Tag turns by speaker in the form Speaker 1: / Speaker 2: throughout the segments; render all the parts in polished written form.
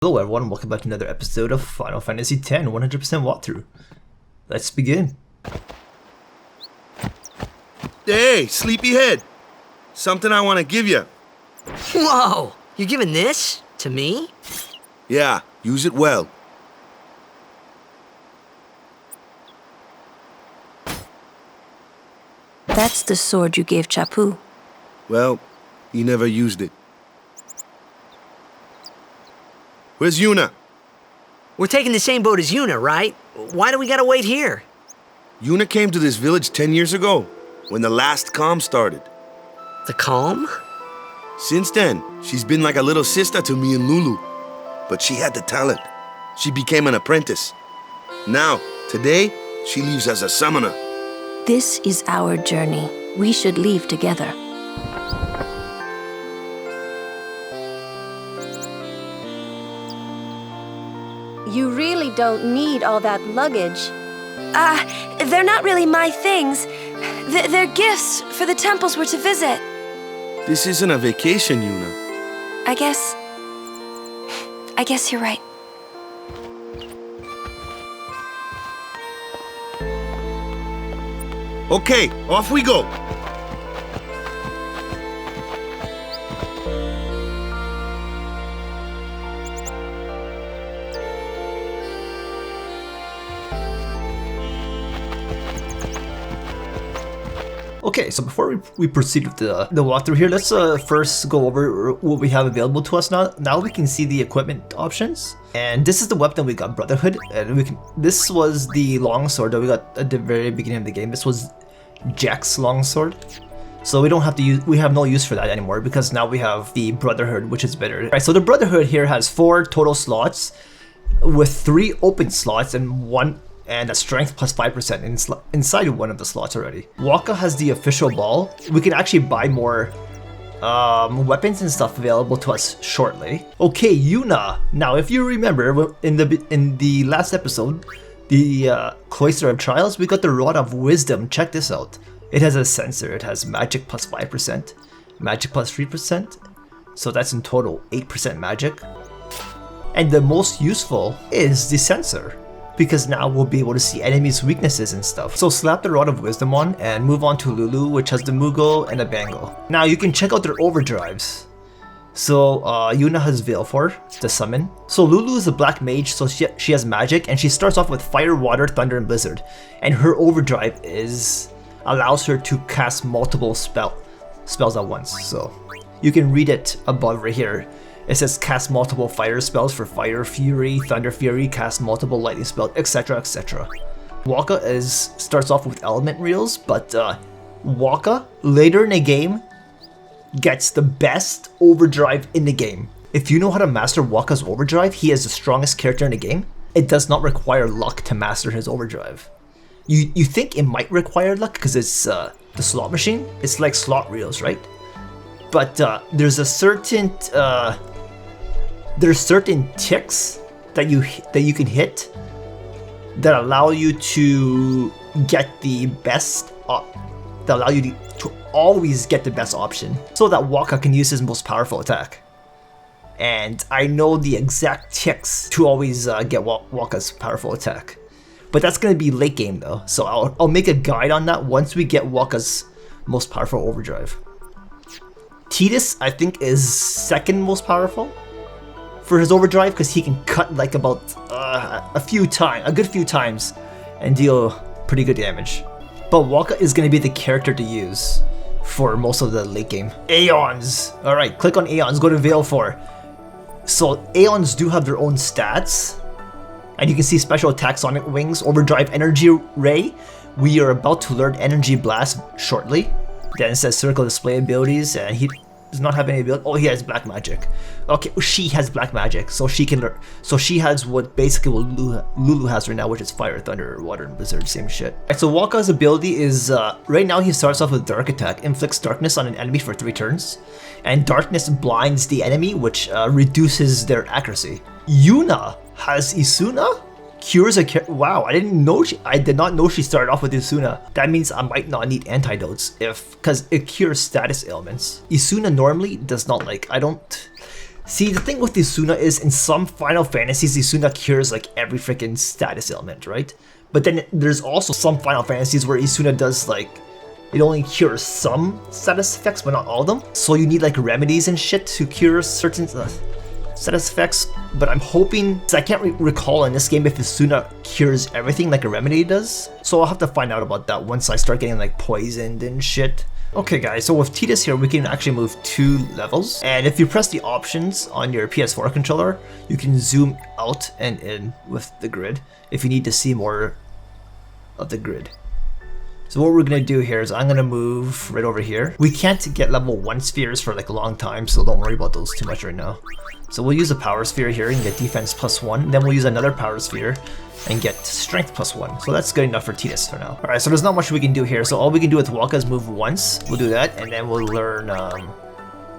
Speaker 1: Hello everyone, welcome back to another episode of Final Fantasy X 100% walkthrough. Let's begin.
Speaker 2: Hey, sleepyhead. Something I want to give you.
Speaker 3: Whoa! You're giving this to me?
Speaker 2: Yeah, use it well.
Speaker 4: That's the sword you gave Chapu.
Speaker 2: Well, he never used it. Where's Yuna?
Speaker 3: We're taking the same boat as Yuna, right? Why do we gotta wait here?
Speaker 2: Yuna came to this village 10 years ago, when the last calm started.
Speaker 3: The calm?
Speaker 2: Since then, she's been like a little sister to me and Lulu. But she had the talent. She became an apprentice. Now, today, she leaves as a summoner.
Speaker 4: This is our journey. We should leave together.
Speaker 5: You really don't need all that luggage.
Speaker 6: They're not really my things. They're gifts for the temples we're to visit.
Speaker 2: This isn't a vacation, Yuna.
Speaker 6: I guess you're right.
Speaker 2: Okay, off we go.
Speaker 1: Okay, so before we proceed with the walkthrough here, let's first go over what we have available to us now. Now we can see the equipment options. And this is the weapon we got, Brotherhood. And this was the longsword that we got at the very beginning of the game. This was Jack's longsword. So we don't have to use, we have no use for that anymore because now we have the Brotherhood, which is better. Alright, so the Brotherhood here has 4 total slots with 3 open slots and a strength plus 5% inside of one of the slots already. Wakka has the official ball. We can actually buy more weapons and stuff available to us shortly. Okay, Yuna. Now, if you remember in the last episode, the Cloister of Trials, we got the Rod of Wisdom. Check this out. It has a sensor. It has magic plus 5%, magic plus 3%. So that's in total 8% magic. And the most useful is the sensor, because now we'll be able to see enemies' weaknesses and stuff. So slap the Rod of Wisdom on and move on to Lulu, which has the Mugo and the Bango. Now you can check out their overdrives. So Yuna has Valefor, the summon. So Lulu is a black mage, so she has magic, and she starts off with Fire, Water, Thunder, and Blizzard. And her overdrive allows her to cast multiple spells at once. So you can read it above right here. It says cast multiple fire spells for Fire Fury, Thunder Fury, cast multiple lightning spells, etc, etc. Wakka starts off with element reels, but Wakka later in the game gets the best overdrive in the game. If you know how to master Wakka's overdrive, he is the strongest character in the game. It does not require luck to master his overdrive. You think it might require luck because it's the slot machine? It's like slot reels, right? But there's certain ticks that you can hit that allow you to get the best that allow you to always get the best option, so that Wakka can use his most powerful attack. And I know the exact ticks to always get Wakka's powerful attack, but that's gonna be late game though. So I'll make a guide on that once we get Wakka's most powerful overdrive. Tidus, I think, is second most powerful for his overdrive because he can cut like about a good few times and deal pretty good damage. But Wakka is going to be the character to use for most of the late game. Aeons! Alright, click on Aeons, go to Valefor. So Aeons do have their own stats, and you can see special attack, Sonic Wings, Overdrive, Energy Ray. We are about to learn Energy Blast shortly. Then it says Circle Display abilities, and he does not have any ability. Oh, he has black magic. Okay, she has black magic, so she can learn. So she has what Lulu has right now, which is Fire, Thunder, Water, and Blizzard, same shit. Right, so Wakka's ability is right now he starts off with Dark Attack, inflicts darkness on an enemy for 3 turns, and darkness blinds the enemy, which reduces their accuracy. Yuna has Isuna. Cures a wow, I did not know she started off with Isuna. That means I might not need antidotes because it cures status ailments. Isuna normally does not I don't See, the thing with Isuna is in some Final Fantasies, Isuna cures like every freaking status ailment, right? But then there's also some Final Fantasies where Isuna does like, it only cures some status effects, but not all of them. So you need like remedies and shit to cure certain status effects. But I'm hoping, I can't recall in this game if Isuna cures everything like a remedy does. So I'll have to find out about that once I start getting like poisoned and shit. Okay guys, so with Tidus here, we can actually move 2 levels. And if you press the options on your PS4 controller, you can zoom out and in with the grid if you need to see more of the grid. So what we're gonna do here is I'm gonna move right over here. We can't get level 1 spheres for like a long time, so don't worry about those too much right now. So we'll use a power sphere here and get defense +1. Then we'll use another power sphere and get strength +1. So that's good enough for Tidus for now. Alright, so there's not much we can do here. So all we can do with Wakka is move once. We'll do that, and then we'll learn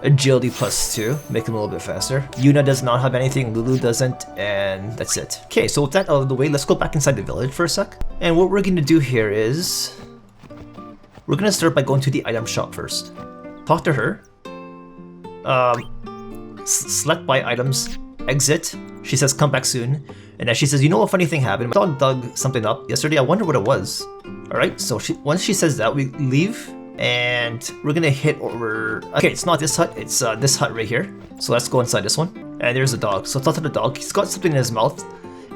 Speaker 1: agility +2, make him a little bit faster. Yuna does not have anything, Lulu doesn't, and that's it. Okay, so with that out of the way, let's go back inside the village for a sec. And what we're gonna do here is, we're gonna start by going to the item shop first. Talk to her. Select buy items, exit. She says come back soon. And then she says, you know, a funny thing happened. My dog dug something up yesterday. I wonder what it was. Alright, so once she says that, we leave. And we're gonna hit over... Okay, it's not this hut. It's this hut right here. So let's go inside this one. And there's a dog. So talk to the dog. He's got something in his mouth.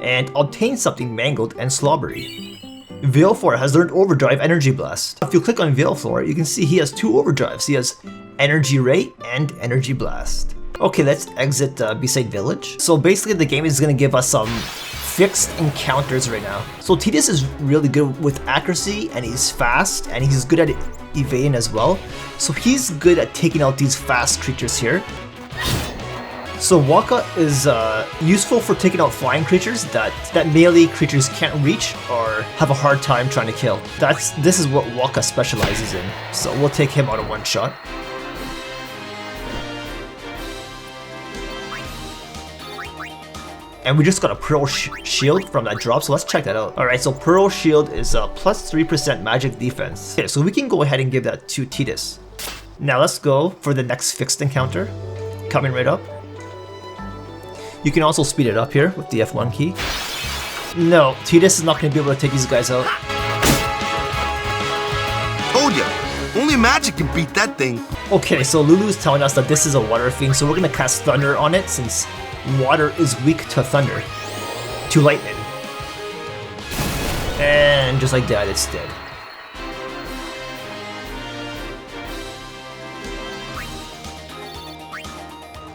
Speaker 1: And obtain something mangled and slobbery. Valefor has learned Overdrive Energy Blast. If you click on Valefor, you can see he has 2 overdrives. He has Energy Ray and Energy Blast. Okay, let's exit Besaid Village. So basically the game is going to give us some fixed encounters right now. So Tidus is really good with accuracy, and he's fast, and he's good at evading as well. So he's good at taking out these fast creatures here. So Wakka is useful for taking out flying creatures that melee creatures can't reach or have a hard time trying to kill. This is what Wakka specializes in. So we'll take him out of one shot. And we just got a Pearl Shield from that drop, so let's check that out. Alright, so Pearl Shield is a plus 3% magic defense. Okay, so we can go ahead and give that to Tidus. Now let's go for the next fixed encounter. Coming right up. You can also speed it up here with the F1 key. No, Tidus is not going to be able to take these guys out.
Speaker 2: Told ya! Only magic can beat that thing.
Speaker 1: Okay, so Lulu is telling us that this is a water fiend, so we're going to cast Thunder on it since water is weak to thunder, to lightning. And just like that, it's dead.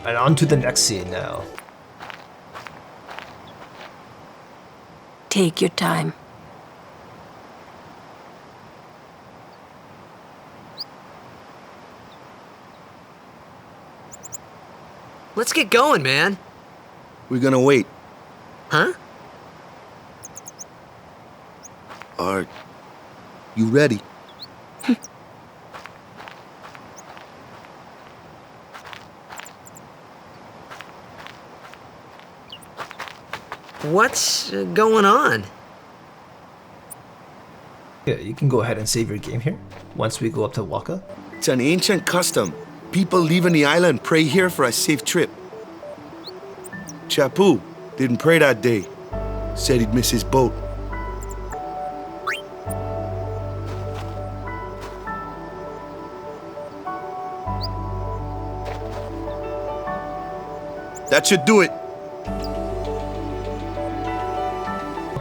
Speaker 1: And on to the next scene now.
Speaker 4: Take your time.
Speaker 3: Let's get going, man.
Speaker 2: We're gonna wait.
Speaker 3: Huh?
Speaker 2: Are you ready?
Speaker 3: What's going on?
Speaker 1: Yeah, you can go ahead and save your game here once we go up to Wakka.
Speaker 2: It's an ancient custom. People leaving the island pray here for a safe trip. Chapu didn't pray that day. Said he'd miss his boat. That should do it.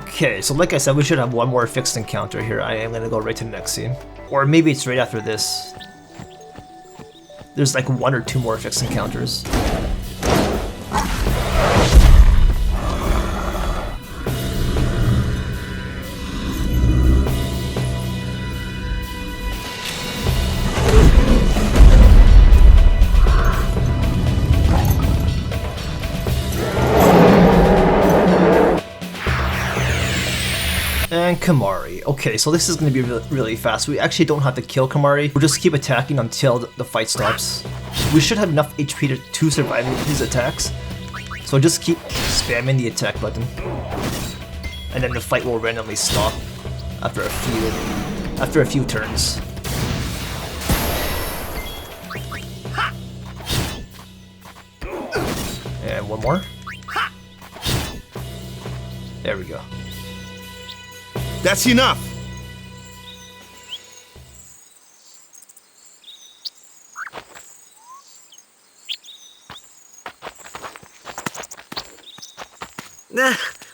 Speaker 1: Okay, so like I said, we should have one more fixed encounter here. I am gonna go right to the next scene. Or maybe it's right after this. There's like 1 or 2 more fixed encounters. And Kimahri. Okay, so this is going to be really fast. We actually don't have to kill Kimahri. We'll just keep attacking until the fight stops. We should have enough HP to survive his attacks. So just keep spamming the attack button. And then the fight will randomly stop after a few turns. one more. There we go.
Speaker 2: That's enough.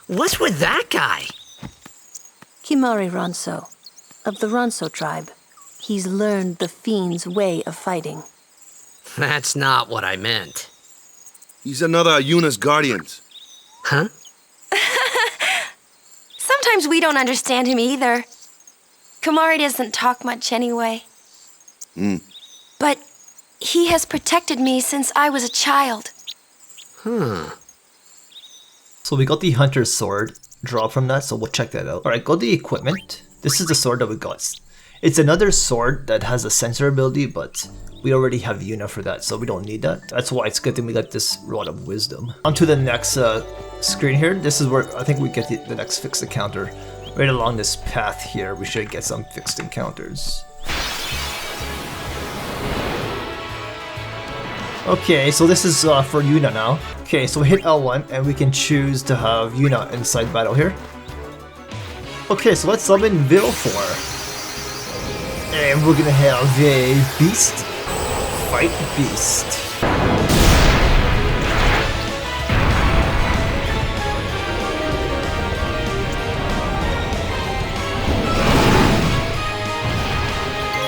Speaker 3: What's with that guy?
Speaker 4: Kimahri Ronso, of the Ronso tribe. He's learned the fiend's way of fighting.
Speaker 3: That's not what I meant.
Speaker 2: He's another of Yuna's guardians.
Speaker 3: Huh?
Speaker 6: Sometimes we don't understand him either. Kimahri doesn't talk much anyway. But he has protected me since I was a child.
Speaker 1: So we got the Hunter's Sword drop from that, so we'll check that out. Alright, go to the equipment. This is the sword that we got. It's another sword that has a sensor ability, but we already have Yuna for that, so we don't need that. That's why it's good that we got this Rod of Wisdom. On to the next screen here. This is where I think we get the next fixed encounter. Right along this path here, we should get some fixed encounters. Okay, so this is for Yuna now. Okay, so we hit L1 and we can choose to have Yuna inside battle here. Okay, so let's summon Valefor. And we're gonna have a Beast fight Beast.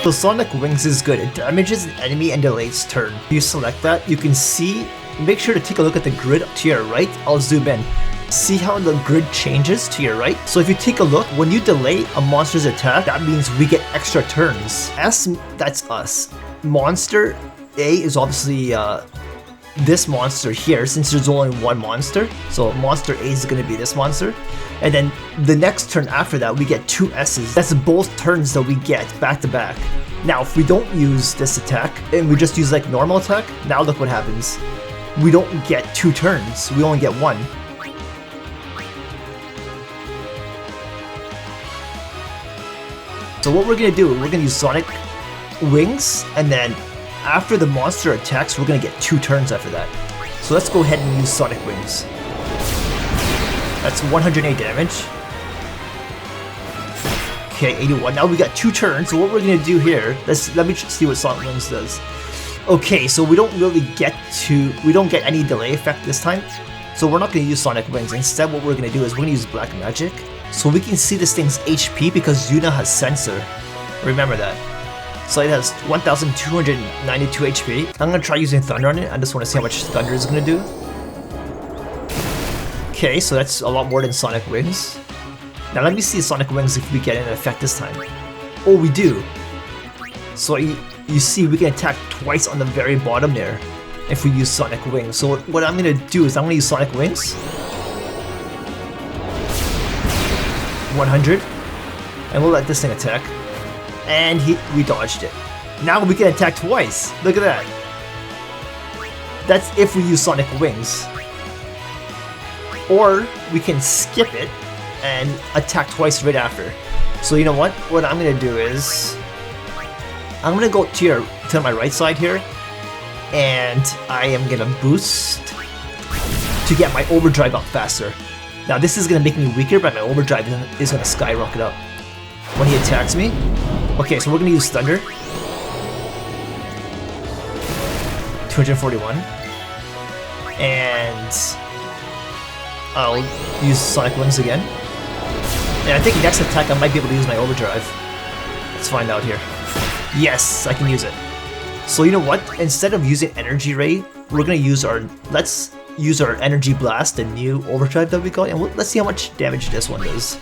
Speaker 1: So Sonic Wings is good. It damages an enemy and delays turn. If you select that, you can see, make sure to take a look at the grid to your right. I'll zoom in. See how the grid changes to your right? So if you take a look, when you delay a monster's attack, that means we get extra turns. S, that's us. Monster A is obviously this monster here, since there's only one monster. So monster A is going to be this monster. And then the next turn after that, we get 2 S's. That's both turns that we get back to back. Now, if we don't use this attack, and we just use like normal attack, now look what happens. We don't get 2 turns, we only get 1. So what we're gonna do, we're gonna use Sonic Wings, and then after the monster attacks, we're gonna get 2 turns after that. So let's go ahead and use Sonic Wings. That's 108 damage. Okay, 81. Now we got 2 turns. So what we're gonna do here, let me see what Sonic Wings does. Okay, so we don't get any delay effect this time. So we're not gonna use Sonic Wings. Instead, what we're gonna do is we're gonna use Black Magic. So we can see this thing's HP because Yuna has Sensor. Remember that. So it has 1,292 HP. I'm gonna try using Thunder on it. I just wanna see how much Thunder is gonna do. Okay, so that's a lot more than Sonic Wings. Now let me see Sonic Wings if we get an effect this time. Oh, we do. So you see we can attack twice on the very bottom there if we use Sonic Wings. So what I'm going to do is I'm going to use Sonic Wings. 100. And we'll let this thing attack. And we dodged it. Now we can attack twice. Look at that. That's if we use Sonic Wings. Or we can skip it and attack twice right after. So you know what? What I'm gonna do is I'm gonna go to my right side here, and I am gonna boost to get my overdrive up faster. Now this is gonna make me weaker, but my overdrive is gonna skyrocket up when he attacks me. Okay, so we're gonna use Thunder. 241. And I'll use Sonic Wings again. And I think next attack I might be able to use my overdrive. Let's find out here. Yes, I can use it. So you know what? Instead of using Energy Ray, we're gonna use let's use our Energy Blast, the new overdrive that we got, and let's see how much damage this one does.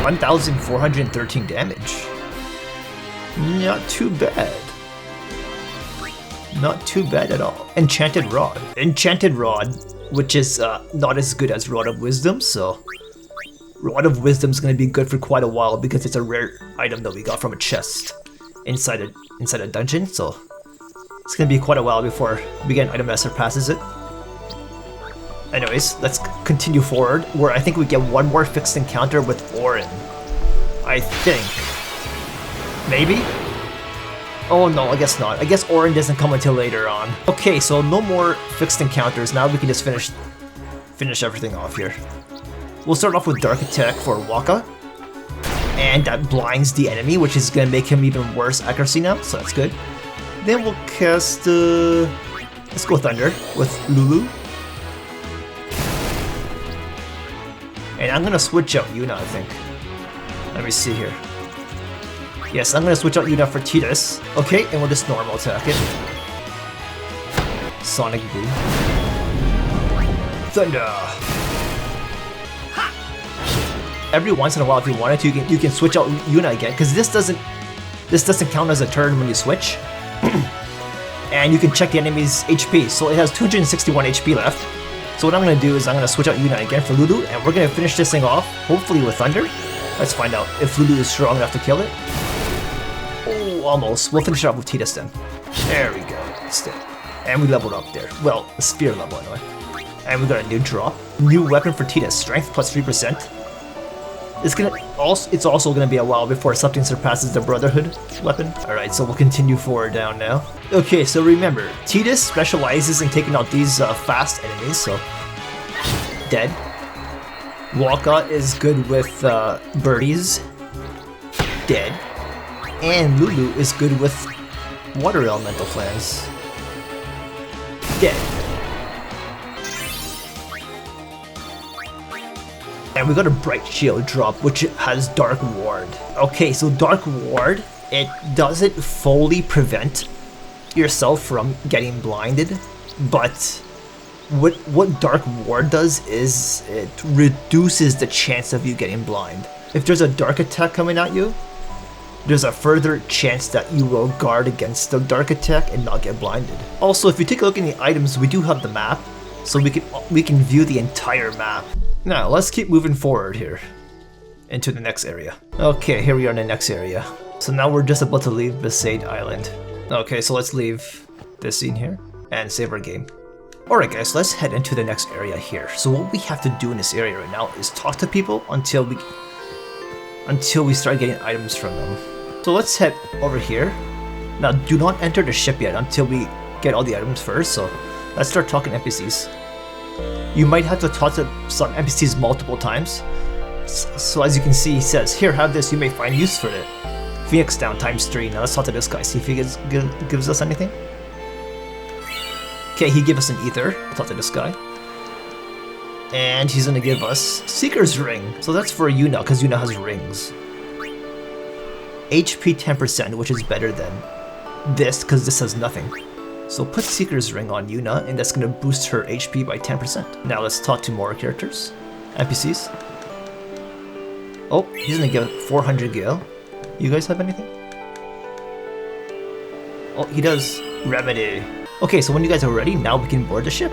Speaker 1: $1,413 damage. Not too bad. Not too bad at all. Enchanted Rod. Enchanted Rod, which is not as good as Rod of Wisdom, so Rod of Wisdom is going to be good for quite a while because it's a rare item that we got from a chest inside a dungeon, so it's going to be quite a while before we get an item that surpasses it. Anyways, let's continue forward, where I think we get one more fixed encounter with Orin. I think. Maybe? Oh no, I guess not. I guess Orin doesn't come until later on. Okay, so no more fixed encounters. Now we can just finish everything off here. We'll start off with Dark Attack for Waka. And that blinds the enemy, which is going to make him even worse accuracy now, so that's good. Then we'll cast, let's go Thunder with Lulu. And I'm going to switch out Yuna, I think. Let me see here. Yes, I'm going to switch out Yuna for Tidus. Okay, and we'll just normal attack it. Sonic Boom. Thunder! Every once in a while, if you wanted to, you can switch out Yuna again, because this doesn't count as a turn when you switch. And you can check the enemy's HP, so it has 261 HP left. So what I'm going to do is I'm going to switch out Yuna again for Lulu, and we're going to finish this thing off, hopefully with Thunder. Let's find out if Lulu is strong enough to kill it. Oh, almost. We'll finish it off with Tidus then. There we go. Still. And we leveled up there. Well, a sphere level anyway. And we got a new drop. New weapon for Tidus, strength plus 3%. It's also gonna be a while before something surpasses the Brotherhood weapon. Alright, so we'll continue forward down now. Okay, so remember, Tidus specializes in taking out these fast enemies, so... Dead. Waka is good with birdies. Dead. And Lulu is good with water elemental flames. Dead. And we got a Bright Shield drop, which has Dark Ward. Okay, so Dark Ward, it doesn't fully prevent yourself from getting blinded, but what Dark Ward does is it reduces the chance of you getting blind. If there's a Dark Attack coming at you, there's a further chance that you will guard against the Dark Attack and not get blinded. Also, if you take a look in the items, we do have the map, so we can view the entire map. Now, let's keep moving forward here into the next area. Okay, here we are in the next area. So now we're just about to leave Besaid Island. Okay, so let's leave this scene here and save our game. Alright guys, let's head into the next area here. So what we have to do in this area right now is talk to people until we start getting items from them. So let's head over here. Now, do not enter the ship yet until we get all the items first, so let's start talking NPCs. You might have to talk to some NPCs multiple times. So as you can see, he says, here, have this, you may find use for it. Phoenix down ×3. Now let's talk to this guy, see if he gives us anything. Okay, he gave us an ether. I'll talk to this guy. And he's gonna give us Seeker's Ring. So that's for Yuna, because Yuna has rings. HP 10%, which is better than this, because this has nothing. So put Seeker's Ring on Yuna, and that's going to boost her HP by 10%. Now let's talk to more characters. NPCs. Oh, he's going to give 400 Gale. You guys have anything? Oh, he does. Remedy. Okay, so when you guys are ready, now we can board the ship.